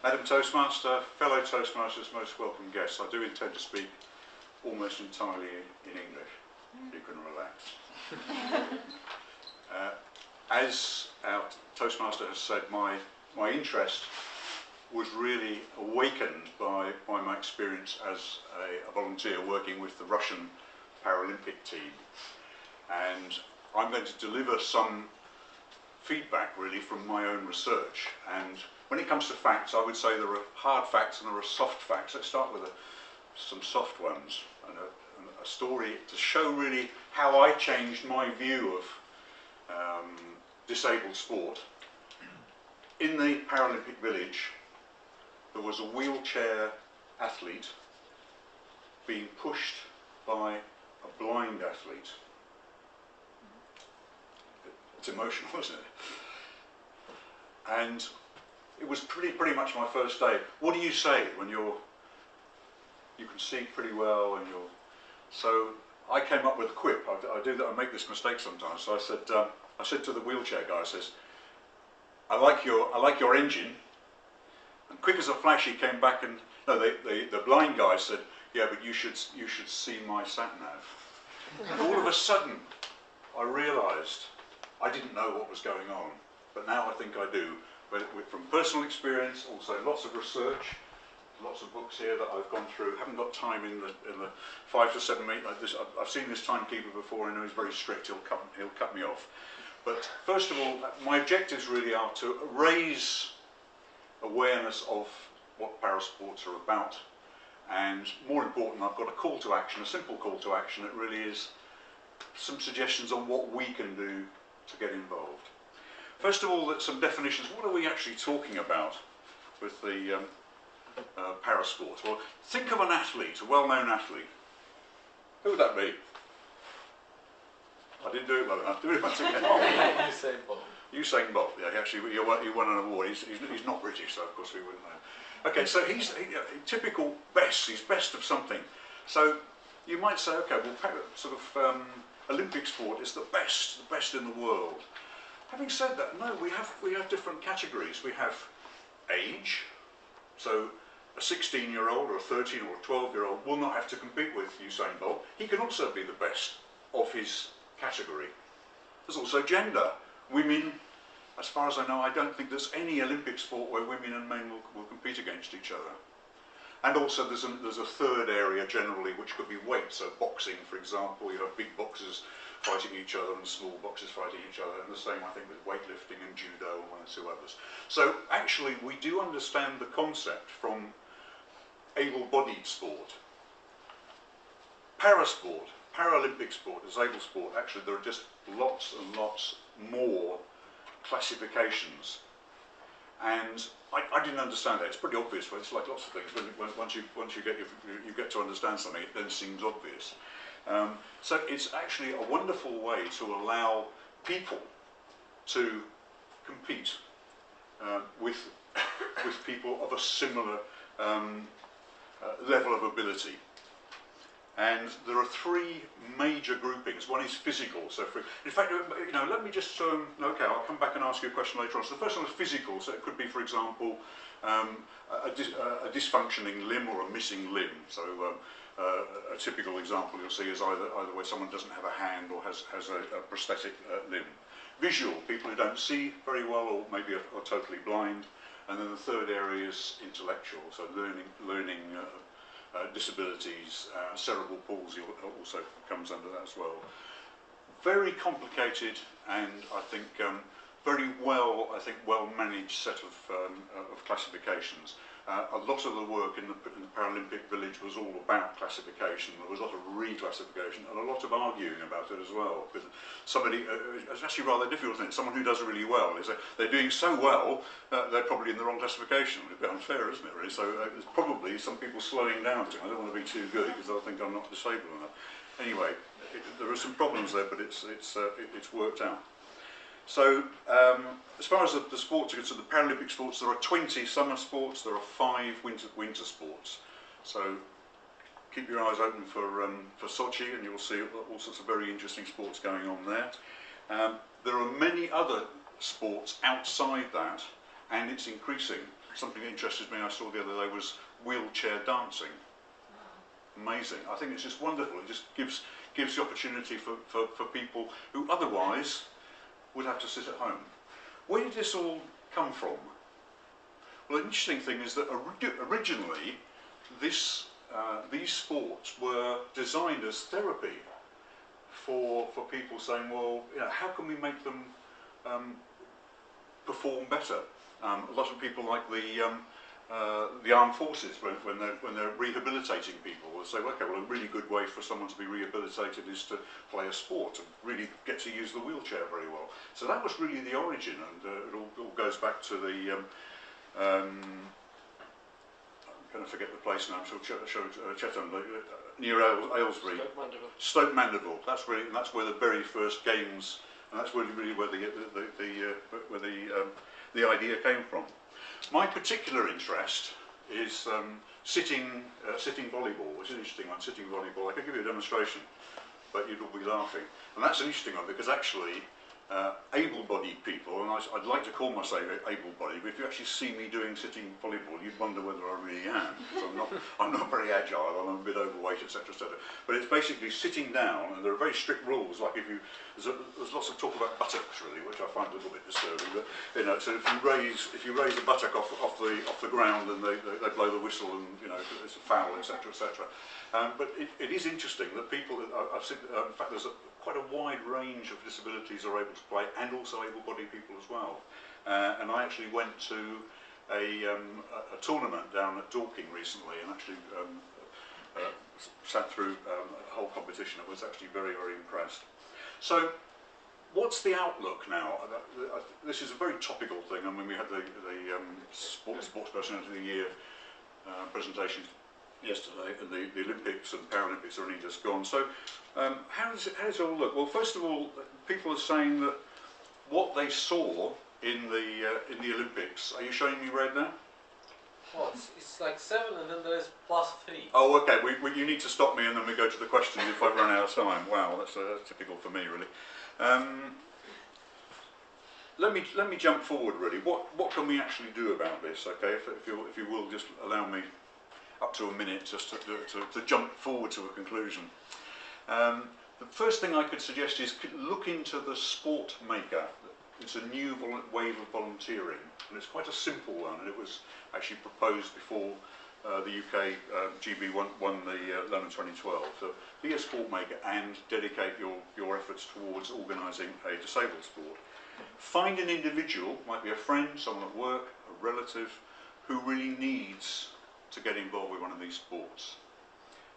Madam Toastmaster, fellow Toastmasters, most welcome guests. I do intend to speak almost entirely in English. You can relax. As our Toastmaster has said, my interest was really awakened by my experience as a volunteer working with the Russian Paralympic team. And I'm going to deliver some feedback really from my own research. And when it comes to facts, I would say there are hard facts and there are soft facts. Let's start with some soft ones and a story to show really how I changed my view of disabled sport. In the Paralympic village, there was a wheelchair athlete being pushed by a blind athlete. It's emotional, isn't it? And it was pretty much my first day. What do you say when you can see pretty well and you're... So I came up with a quip. I do that. I make this mistake sometimes. So I said to the wheelchair guy, I says, I like your engine. And quick as a flash, he came back and no, the blind guy said, yeah, but you should see my sat nav. And all of a sudden, I realised I didn't know what was going on, but now I think I do. But from personal experience, also lots of research, lots of books here that I've gone through. Haven't got time in the 5 to 7 minutes like this. I've seen this timekeeper before. I know he's very strict. He'll cut me off. But first of all, my objectives really are to raise awareness of what parasports are about, and more important, I've got a call to action, a simple call to action. It really is some suggestions on what we can do to get involved. First of all, some definitions. What are we actually talking about with the parasport? Well, think of an athlete, a well-known athlete. Who would that be? I didn't do it well enough. Do it once again. Usain Bolt. Usain Bolt. Yeah, actually, he won an award. He's not British, so of course we wouldn't know. Okay, so he's typical best. He's best of something. So you might say, okay, well, sort of Olympic sport is the best in the world. Having said that, no, we have different categories. We have age. So a 16-year-old or a 13 or a 12-year-old will not have to compete with Usain Bolt. He can also be the best of his category. There's also gender. Women, as far as I know, I don't think there's any Olympic sport where women and men will compete against each other. And also there's a third area generally, which could be weight. So boxing, for example, you have big boxers fighting each other and small boxers fighting each other, and the same I think with weightlifting and judo and one or two others. So actually we do understand the concept from able-bodied sport. Parasport, Paralympic sport, disabled sport, actually there are just lots and lots more classifications. And I didn't understand that. It's pretty obvious, but it's like lots of things. Once you get to understand something, it then seems obvious. So it's actually a wonderful way to allow people to compete with people of a similar level of ability. And there are three major groupings. One is physical. So, in fact, you know, let me just okay, I'll come back and ask you a question later on. So the first one is physical. So it could be, for example, a dysfunctioning limb or a missing limb. So a typical example you'll see is either where someone doesn't have a hand or has a prosthetic limb. Visual, people who don't see very well or maybe are totally blind. And then the third area is intellectual. So learning disabilities, cerebral palsy also comes under that as well. Very complicated and I think very well managed set of classifications. A lot of the work in the Paralympic village was all about classification. There was a lot of reclassification and a lot of arguing about it as well. Because somebody, it's actually rather difficult, isn't it? Someone who does really well, they're doing so well, they're probably in the wrong classification. It's a bit unfair, isn't it, really? So there's probably some people slowing down. I don't want to be too good because they'll think I'm not disabled enough. Anyway, there are some problems there, but it's worked out. So, as far as the sports are concerned, the Paralympic sports, there are 20 summer sports, there are 5 winter sports. So, keep your eyes open for Sochi and you'll see all sorts of very interesting sports going on there. There are many other sports outside that, and it's increasing. something that interested me I saw the other day was wheelchair dancing. Amazing. I think it's just wonderful. It just gives the opportunity for people who otherwise would have to sit at home. Where did this all come from? Well, the interesting thing is that originally these sports were designed as therapy for people saying, well, you know, how can we make them perform better? A lot of people like the armed forces, when they're rehabilitating people, will say, well, okay, well, a really good way for someone to be rehabilitated is to play a sport and really get to use the wheelchair very well. So that was really the origin, and it all goes back to the I'm going to forget the place now. I'm sure Chatham, near Aylesbury, Stoke Mandeville. That's where the very first games, and that's really where the idea came from. My particular interest is sitting volleyball, which is an interesting one. Sitting volleyball. I could give you a demonstration, but you'd all be laughing. And that's an interesting one because actually, able-bodied people, and I'd like to call myself able-bodied, but if you actually see me doing sitting volleyball, you'd wonder whether I really am, because I'm not very agile, I'm a bit overweight, etc., etc. But it's basically sitting down, and there are very strict rules. Like there's lots of talk about buttocks really, which I find a little bit disturbing. But you know, so if you raise the buttock off the ground, and they blow the whistle, and you know it's a foul, etc., etc. But it is interesting that people, I've seen, in fact, there's quite a wide range of disabilities are able to play, and also able-bodied people as well. And I actually went to a tournament down at Dorking recently, and actually sat through a whole competition. I was actually very, very impressed. So, what's the outlook now? This is a very topical thing. I mean, we had the Sports Personality of the Year presentation yesterday, and the Olympics and Paralympics are only just gone. So how does it all look? Well, first of all, people are saying that what they saw in the Olympics. Are you showing me red now? Well, it's like 7 and then there's +3. Oh, okay. You need to stop me and then we go to the questions if I run out of time. Wow, that's typical for me, really. Let me jump forward, really. What can we actually do about this? Okay, if you will, just allow me up to a minute just to jump forward to a conclusion. The first thing I could suggest is look into the Sport Maker. It's a new wave of volunteering, and it's quite a simple one, and it was actually proposed before the UK GB won the London 2012. So be a sport maker and dedicate your efforts towards organising a disabled sport. Find an individual, might be a friend, someone at work, a relative, who really needs to get involved with one of these sports.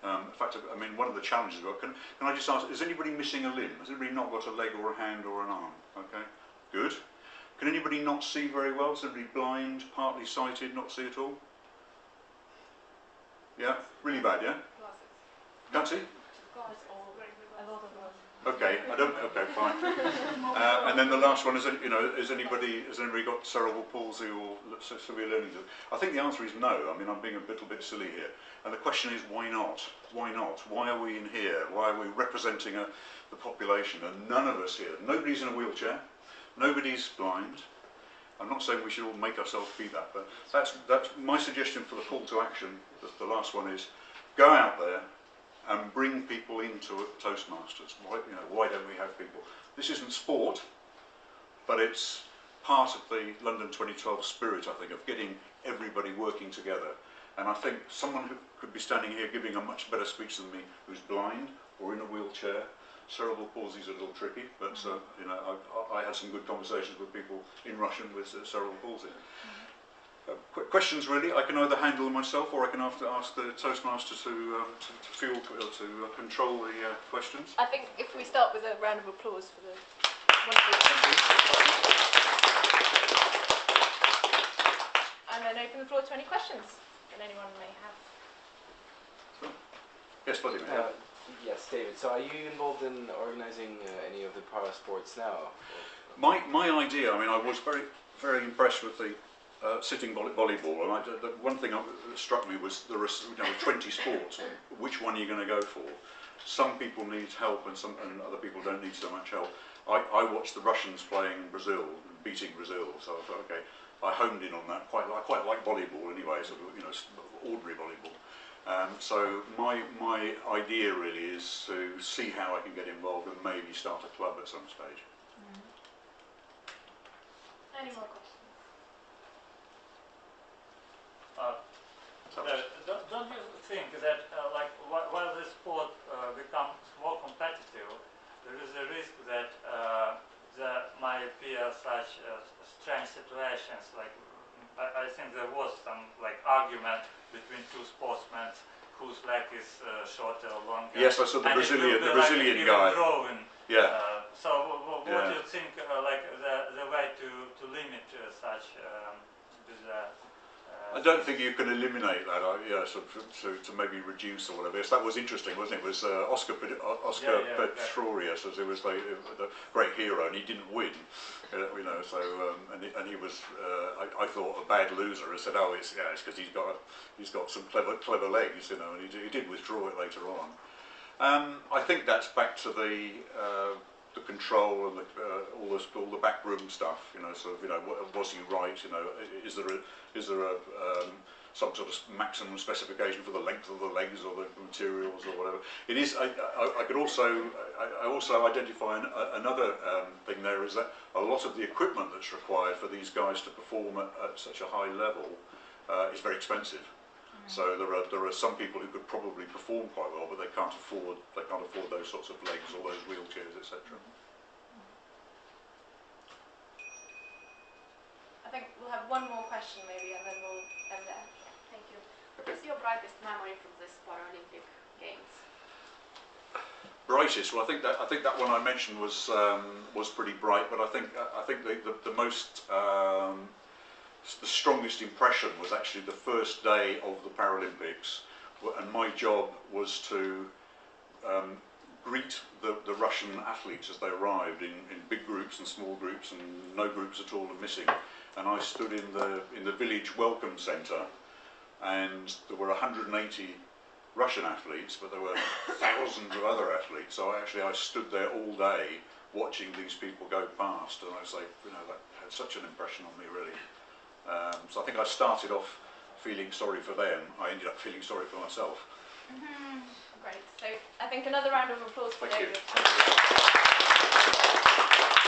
In fact, I mean, one of the challenges, can I just ask, is anybody missing a limb? Has anybody not got a leg or a hand or an arm? Okay, good. Can anybody not see very well? Is anybody blind, partly sighted, not see at all? Yeah, really bad, yeah? Can't see? Okay, okay, fine. And then the last one is, has anybody got cerebral palsy or severe learning disability? I think the answer is no. I mean, I'm being a little bit silly here. And the question is, why not? Why not? Why are we in here? Why are we representing the population? And none of us here, nobody's in a wheelchair, nobody's blind. I'm not saying we should all make ourselves be that, but that's my suggestion for the call to action. The last one is, go out there and bring people into Toastmasters. Why don't we have people? This isn't sport, but it's part of the London 2012 spirit, I think, of getting everybody working together. And I think someone who could be standing here giving a much better speech than me, who's blind or in a wheelchair. Cerebral palsy is a little tricky, but I had some good conversations with people in Russian with cerebral palsy. Questions, really. I can either handle them myself, or I can ask the Toastmaster to control the questions. I think if we start with a round of applause for the wonderful. And then open the floor to any questions that anyone may have. So, yes, Buddy. Yes, David. So, are you involved in organising any of the Parasports now? My idea. I mean, I was very, very impressed with the sitting volleyball, and the one thing that struck me was there are 20 sports. Which one are you going to go for? Some people need help, and other people don't need so much help. I watched the Russians playing Brazil. beating Brazil. So I thought, okay, I honed in on that. I quite like volleyball anyway, sort of, you know, ordinary volleyball. So my idea really is to see how I can get involved and maybe start a club at some stage. Any more questions? Don't you think that like while the sport becomes more competitive, there is a risk that there might appear such strange situations? Like I think there was some like argument between two sportsmen whose leg is shorter or longer. Yes, I saw the Brazilian guy. Drawing. Yeah. So what do you think like the way to limit such bizarre? I don't think you can eliminate that. Yeah, to maybe reduce or whatever. Yes, that was interesting, wasn't it? It was Oscar Pistorius, as it was the great hero, and he didn't win. You know, so and he was, I thought, a bad loser. I said, oh, it's because he's got some clever legs, you know, and he did withdraw it later on. I think that's back to the control and all the backroom stuff, you know. Sort of, you know, was he right? You know, is there some sort of maximum specification for the length of the legs or the materials or whatever? It is. I could also identify another thing there is that a lot of the equipment that's required for these guys to perform at such a high level is very expensive. So there are some people who could probably perform quite well, but they can't afford those sorts of legs or those wheelchairs, etc. I think we'll have one more question maybe, and then we'll end there. Thank you. What is your brightest memory from this Paralympic Games? Brightest. Well, I think that one I mentioned was pretty bright, but I think the most the strongest impression was actually the first day of the Paralympics, and my job was to greet the Russian athletes as they arrived in big groups and small groups and no groups at all and missing. And I stood in the village welcome centre, and there were 180 Russian athletes, but there were thousands of other athletes. So I stood there all day watching these people go past, and I say, you know, that had such an impression on me, really. So I think I started off feeling sorry for them. I ended up feeling sorry for myself. Great. So I think another round of applause for Thank David. you.